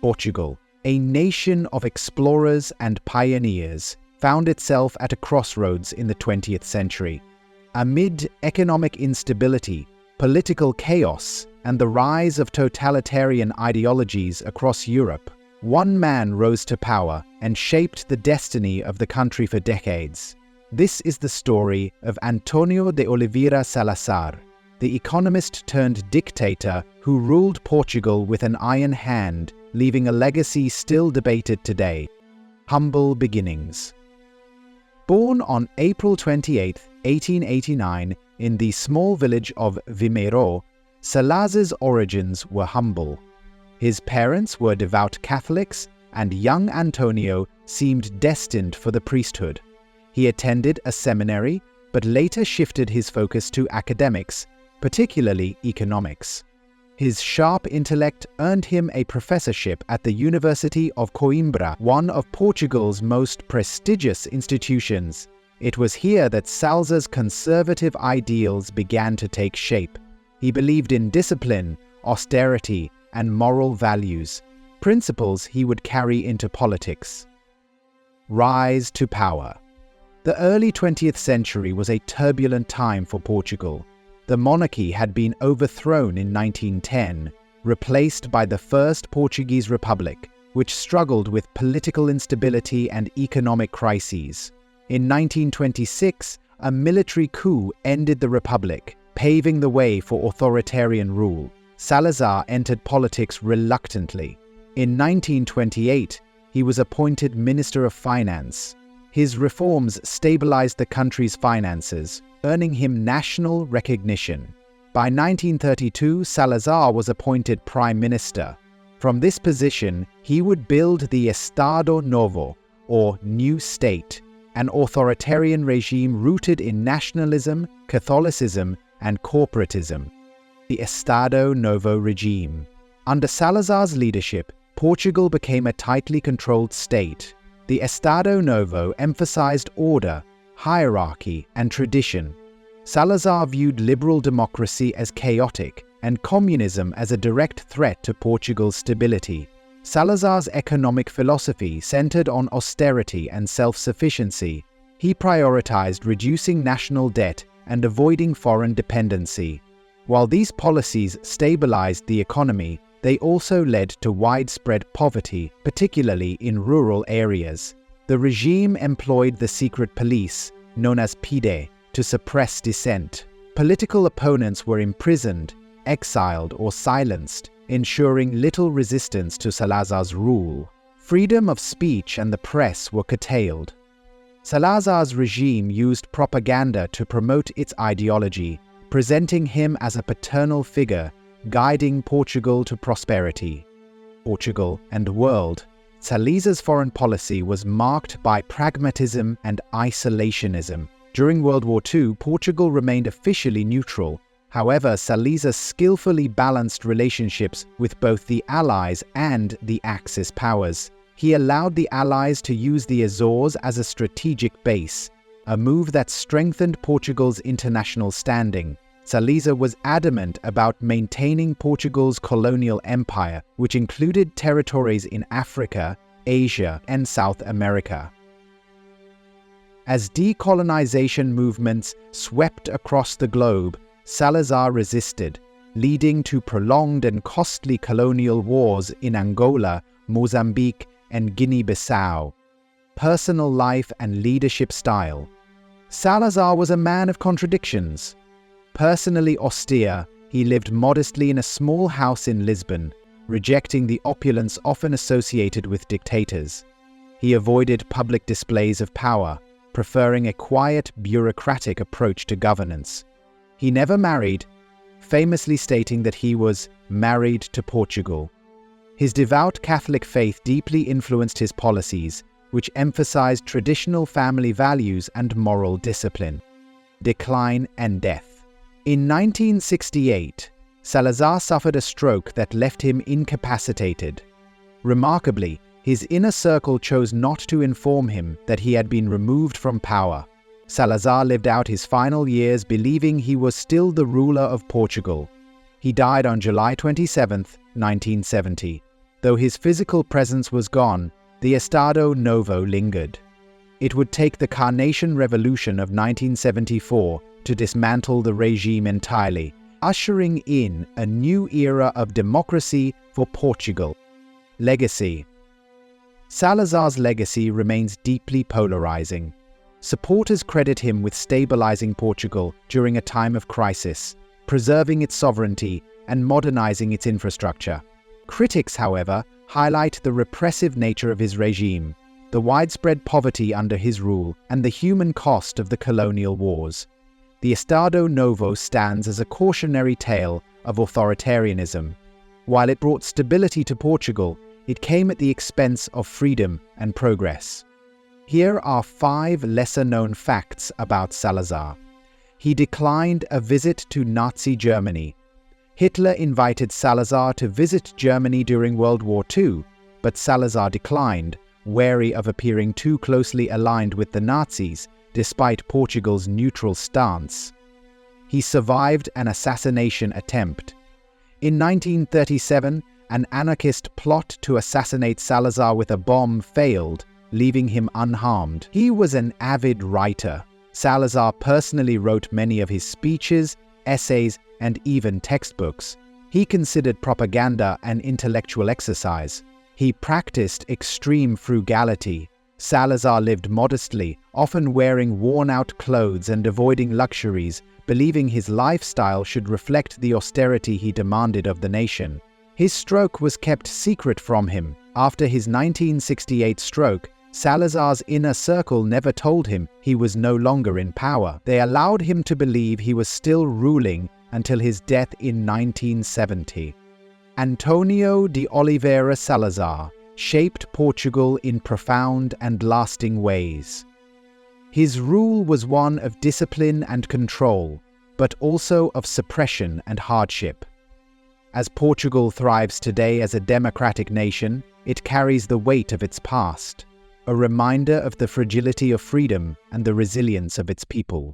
Portugal, a nation of explorers and pioneers, found itself at a crossroads in the 20th century. Amid economic instability, political chaos, and the rise of totalitarian ideologies across Europe, one man rose to power and shaped the destiny of the country for decades. This is the story of António de Oliveira Salazar, the economist turned dictator who ruled Portugal with an iron hand, leaving a legacy still debated today. Humble beginnings. Born on April 28, 1889, in the small village of Vimieiro, Salazar's origins were humble. His parents were devout Catholics, and young Antonio seemed destined for the priesthood. He attended a seminary, but later shifted his focus to academics, particularly economics. His sharp intellect earned him a professorship at the University of Coimbra, one of Portugal's most prestigious institutions. It was here that Salazar's conservative ideals began to take shape. He believed in discipline, austerity, and moral values, principles he would carry into politics. Rise to power. The early 20th century was a turbulent time for Portugal. The monarchy had been overthrown in 1910, replaced by the First Portuguese Republic, which struggled with political instability and economic crises. In 1926, a military coup ended the republic, paving the way for authoritarian rule. Salazar entered politics reluctantly. In 1928, he was appointed Minister of Finance. His reforms stabilized the country's finances, earning him national recognition. By 1932, Salazar was appointed Prime Minister. From this position, he would build the Estado Novo, or New State, an authoritarian regime rooted in nationalism, Catholicism, and corporatism. The Estado Novo regime. Under Salazar's leadership, Portugal became a tightly controlled state. The Estado Novo emphasized order, hierarchy, and tradition. Salazar viewed liberal democracy as chaotic and communism as a direct threat to Portugal's stability. Salazar's economic philosophy centered on austerity and self-sufficiency. He prioritized reducing national debt and avoiding foreign dependency. While these policies stabilized the economy, they also led to widespread poverty, particularly in rural areas. The regime employed the secret police, known as PIDE, to suppress dissent. Political opponents were imprisoned, exiled, or silenced, ensuring little resistance to Salazar's rule. Freedom of speech and the press were curtailed. Salazar's regime used propaganda to promote its ideology, presenting him as a paternal figure, guiding Portugal to prosperity. Portugal and World. Salazar's foreign policy was marked by pragmatism and isolationism. During World War II, Portugal remained officially neutral. However, Salazar skillfully balanced relationships with both the Allies and the Axis powers. He allowed the Allies to use the Azores as a strategic base, a move that strengthened Portugal's international standing. Salazar was adamant about maintaining Portugal's colonial empire, which included territories in Africa, Asia, and South America. As decolonization movements swept across the globe, Salazar resisted, leading to prolonged and costly colonial wars in Angola, Mozambique, and Guinea-Bissau. Personal life and leadership style. Salazar was a man of contradictions. Personally austere, he lived modestly in a small house in Lisbon, rejecting the opulence often associated with dictators. He avoided public displays of power, preferring a quiet, bureaucratic approach to governance. He never married, famously stating that he was married to Portugal. His devout Catholic faith deeply influenced his policies, which emphasized traditional family values and moral discipline. Decline and death. In 1968, Salazar suffered a stroke that left him incapacitated. Remarkably, his inner circle chose not to inform him that he had been removed from power. Salazar lived out his final years believing he was still the ruler of Portugal. He died on July 27, 1970. Though his physical presence was gone, the Estado Novo lingered. It would take the Carnation Revolution of 1974 to dismantle the regime entirely, ushering in a new era of democracy for Portugal. Legacy. Salazar's legacy remains deeply polarizing. Supporters credit him with stabilizing Portugal during a time of crisis, preserving its sovereignty and modernizing its infrastructure. Critics, however, highlight the repressive nature of his regime, the widespread poverty under his rule, and the human cost of the colonial wars. The Estado Novo stands as a cautionary tale of authoritarianism. While it brought stability to Portugal, it came at the expense of freedom and progress. Here are 5 lesser-known facts about Salazar. He declined a visit to Nazi Germany. Hitler invited Salazar to visit Germany during World War II, but Salazar declined, wary of appearing too closely aligned with the Nazis, despite Portugal's neutral stance. He survived an assassination attempt. In 1937, an anarchist plot to assassinate Salazar with a bomb failed, leaving him unharmed. He was an avid writer. Salazar personally wrote many of his speeches, essays, and even textbooks. He considered propaganda an intellectual exercise. He practiced extreme frugality. Salazar lived modestly, often wearing worn-out clothes and avoiding luxuries, believing his lifestyle should reflect the austerity he demanded of the nation. His stroke was kept secret from him. After his 1968 stroke, Salazar's inner circle never told him he was no longer in power. They allowed him to believe he was still ruling until his death in 1970. António de Oliveira Salazar shaped Portugal in profound and lasting ways. His rule was one of discipline and control, but also of suppression and hardship. As Portugal thrives today as a democratic nation, it carries the weight of its past, a reminder of the fragility of freedom and the resilience of its people.